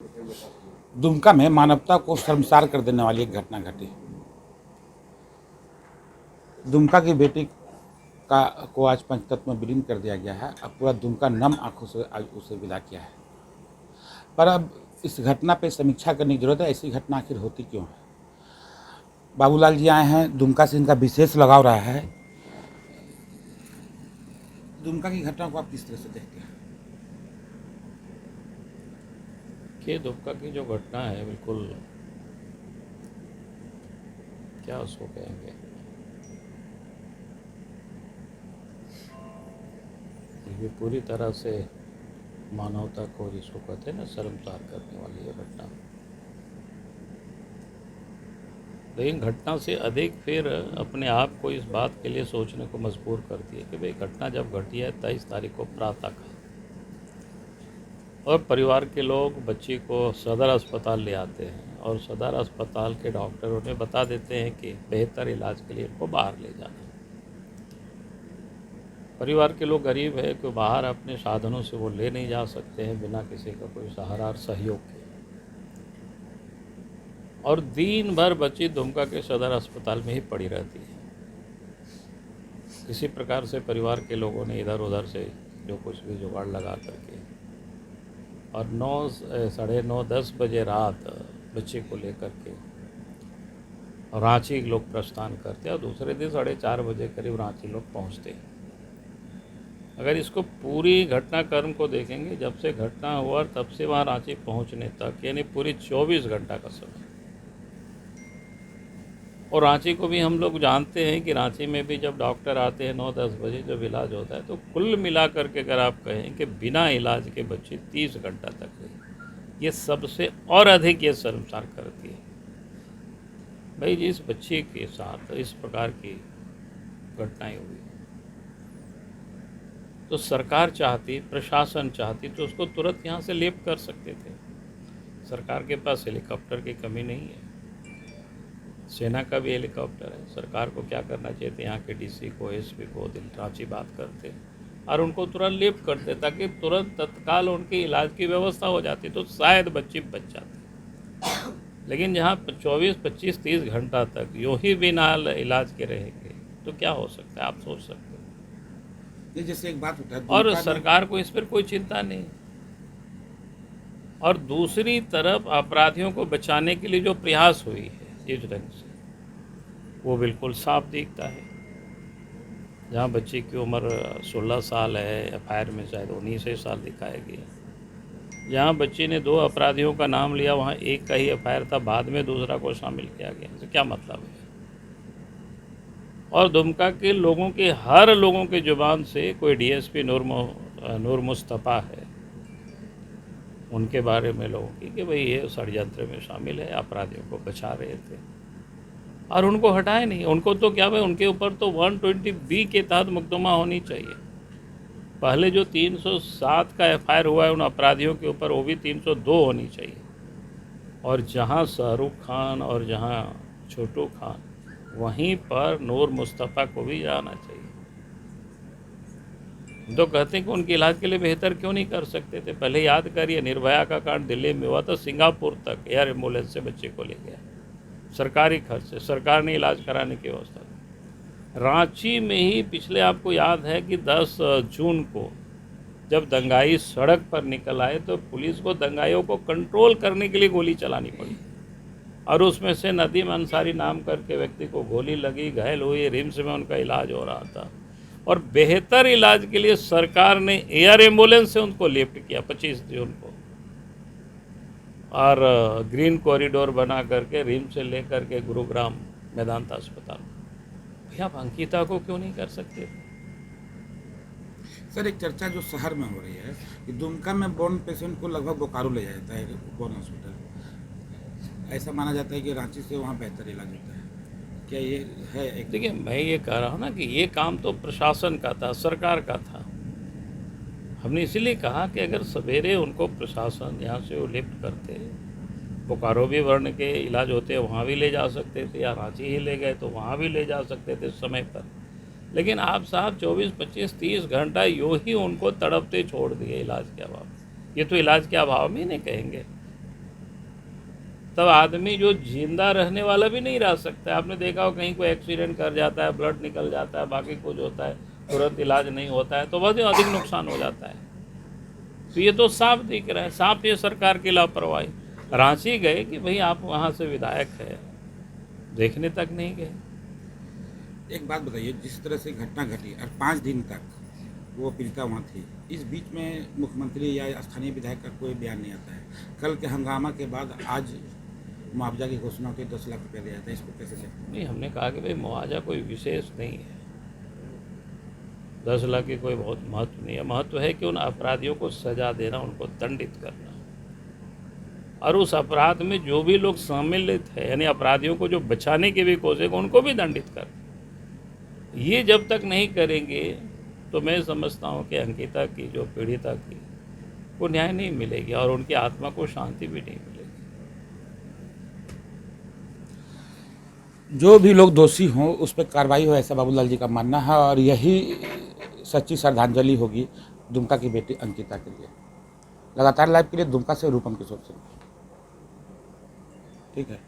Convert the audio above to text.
दुमका में मानवता को शर्मसार कर देने वाली एक घटना घटी। दुमका की बेटी को आज पंचतत्व में विलीन कर दिया गया है। अब पूरा दुमका नम आंखों से आज उसे विदा किया है। पर अब इस घटना पे समीक्षा करने की जरूरत है। ऐसी घटना आखिर होती क्यों है? बाबूलाल जी आए हैं, दुमका से इनका विशेष लगाव रहा है। दुमका की घटना को आप किस तरह से देखते हैं? कि दुमका की जो घटना है, बिल्कुल क्या उसको कहेंगे, ये पूरी तरह से मानवता को, जिसको कहते हैं ना, शर्मसार करने वाली ये घटना। लेकिन घटना से अधिक फिर अपने आप को इस बात के लिए सोचने को मजबूर करती है कि भाई घटना जब घटी है 23 तारीख को प्रातः का, और परिवार के लोग बच्ची को सदर अस्पताल ले आते हैं और सदर अस्पताल के डॉक्टर उन्हें बता देते हैं कि बेहतर इलाज के लिए इनको बाहर ले जाना है। परिवार के लोग गरीब है कि बाहर अपने साधनों से वो ले नहीं जा सकते हैं बिना किसी का कोई सहारा और सहयोग के। और दिन भर बच्ची दुमका के सदर अस्पताल में ही पड़ी रहती है। किसी प्रकार से परिवार के लोगों ने इधर उधर से जो कुछ भी जुगाड़ लगा करके, और 9, साढ़े 9, 10 बजे रात बच्चे को लेकर के रांची लोग प्रस्थान करते हैं और दूसरे दिन 4:30 बजे करीब रांची लोग पहुंचते हैं। अगर इसको पूरी घटनाक्रम को देखेंगे, जब से घटना हुआ तब से वहाँ रांची पहुँचने तक, यानी पूरी 24 घंटा का समय। और रांची को भी हम लोग जानते हैं कि रांची में भी जब डॉक्टर आते हैं 9-10 बजे जब इलाज होता है, तो कुल मिला करके अगर आप कहें कि बिना इलाज के बच्चे 30 घंटा तक रही, ये सबसे और अधिक ये शर्मसार करती है। भाई जिस बच्चे के साथ इस प्रकार की घटनाएं हुई, तो सरकार चाहती, प्रशासन चाहती तो उसको तुरंत यहाँ से लेप कर सकते थे। सरकार के पास हेलीकॉप्टर की कमी नहीं है, सेना का भी हेलीकॉप्टर है। सरकार को क्या करना चाहिए था, यहाँ के डीसी को, एसपी को रांची बात करते और उनको तुरंत लिफ्ट करते, ताकि तुरंत तत्काल उनके इलाज की व्यवस्था हो जाती, तो शायद बच्चे बच जाते। लेकिन जहाँ 24, 25, 30 घंटा तक यूँ ही बिना इलाज के रहेंगे तो क्या हो सकता है, आप सोच सकते हो। जैसे एक बात होता है, और सरकार को इस पर कोई चिंता नहीं। और दूसरी तरफ अपराधियों को बचाने के लिए जो प्रयास हुई है इस ढंग से, वो बिल्कुल साफ दिखता है। जहाँ बच्ची की उम्र 16 साल है, एफआईआर में शायद 19 साल दिखाया गया। जहाँ बच्ची ने 2 अपराधियों का नाम लिया, वहाँ एक का ही एफआईआर था, बाद में दूसरा को शामिल किया गया। तो क्या मतलब है? और दुमका के लोगों के, हर लोगों के जुबान से कोई डीएसपी नूर मुस्तफ़ा है, उनके बारे में लोगों की कि भाई ये षड्यंत्र में शामिल है, अपराधियों को बचा रहे थे, और उनको हटाए नहीं। उनको तो क्या भाई, उनके ऊपर तो 120B के तहत मुकदमा होनी चाहिए। पहले जो 307 का एफआईआर हुआ है उन अपराधियों के ऊपर, वो भी 302 होनी चाहिए। और जहां शाहरुख खान और जहां छोटू खान, वहीं पर नूर मुस्तफ़ा को भी जाना चाहिए। तो कहते हैं कि उनके इलाज के लिए बेहतर क्यों नहीं कर सकते थे? पहले याद करिए, निर्भया का कांड दिल्ली में हुआ था, सिंगापुर तक एयर एम्बुलेंस से बच्चे को ले गया, सरकारी खर्च से, सरकार ने इलाज कराने की व्यवस्था की। रांची में ही पिछले, आपको याद है कि 10 जून को जब दंगाई सड़क पर निकल आए, तो पुलिस को दंगाइयों को कंट्रोल करने के लिए गोली चलानी पड़ी, और उसमें से नदीम अंसारी नाम करके व्यक्ति को गोली लगी, घायल हुई, रिम्स में उनका इलाज हो रहा था। और बेहतर इलाज के लिए सरकार ने एयर एम्बुलेंस से उनको लिफ्ट किया 25 जून को, और ग्रीन कॉरिडोर बना करके रिम्स से लेकर के गुरुग्राम मेदांता अस्पताल। भैया आप अंकिता को क्यों नहीं कर सकते? सर, एक चर्चा जो शहर में हो रही है कि दुमका में बोर्न पेशेंट को लगभग बोकारो ले जाया जाता है, बोर्न हॉस्पिटल। ऐसा माना जाता है कि रांची से वहाँ बेहतर इलाज होता है। क्या ये है? एक देखिए, मैं ये कह रहा हूँ ना कि ये काम तो प्रशासन का था, सरकार का था। हमने इसीलिए कहा कि अगर सवेरे उनको प्रशासन यहाँ से वो लिफ्ट करते, बोकारो भी वर्ण के इलाज होते हैं, वहाँ भी ले जा सकते थे, या रांची ही ले गए तो वहाँ भी ले जा सकते थे समय पर। लेकिन आप साहब 24, 25, 30 घंटा यूँ ही उनको तड़पते छोड़ दिए इलाज के अभाव। ये तो इलाज के अभाव में नहीं कहेंगे, तब आदमी जो जिंदा रहने वाला भी नहीं रह सकता है। आपने देखा हो कहीं कोई एक्सीडेंट कर जाता है, ब्लड निकल जाता है, बाकी कुछ होता है, तुरंत इलाज नहीं होता है तो बहुत अधिक नुकसान हो जाता है। तो ये तो साफ दिख रहा है, साफ ये सरकार की लापरवाही। रांची गए कि भाई आप वहाँ से विधायक है, देखने तक नहीं गए। एक बात बताइए, जिस तरह से घटना घटी और 5 दिन तक वो पीड़िता वहाँ थी, इस बीच में मुख्यमंत्री या स्थानीय विधायक का कोई बयान नहीं आता है। कल के हंगामा के बाद आज मुआवजा की घोषणा होती है, 10 लाख रुपया दिया जाता है, इसको कैसे देखते हैं? नहीं, हमने कहा कि भाई मुआवजा कोई विशेष नहीं है, 10 लाख की कोई बहुत महत्व नहीं है। महत्व है कि उन अपराधियों को सजा देना, उनको दंडित करना, और उस अपराध में जो भी लोग शामिल थे, यानी अपराधियों को जो बचाने की भी कोशिश, उनको भी दंडित करना। ये जब तक नहीं करेंगे तो मैं समझता हूँ कि अंकिता की, जो पीड़िता की, को न्याय नहीं मिलेगी और उनकी आत्मा को शांति भी नहीं मिलेगी। जो भी लोग दोषी हों उस पर कार्रवाई हो, ऐसा बाबूलाल जी का मानना है, और यही सच्ची श्रद्धांजलि होगी दुमका की बेटी अंकिता के लिए। लगातार लाइव के लिए दुमका से रूपम किशोर सिंह। ठीक है।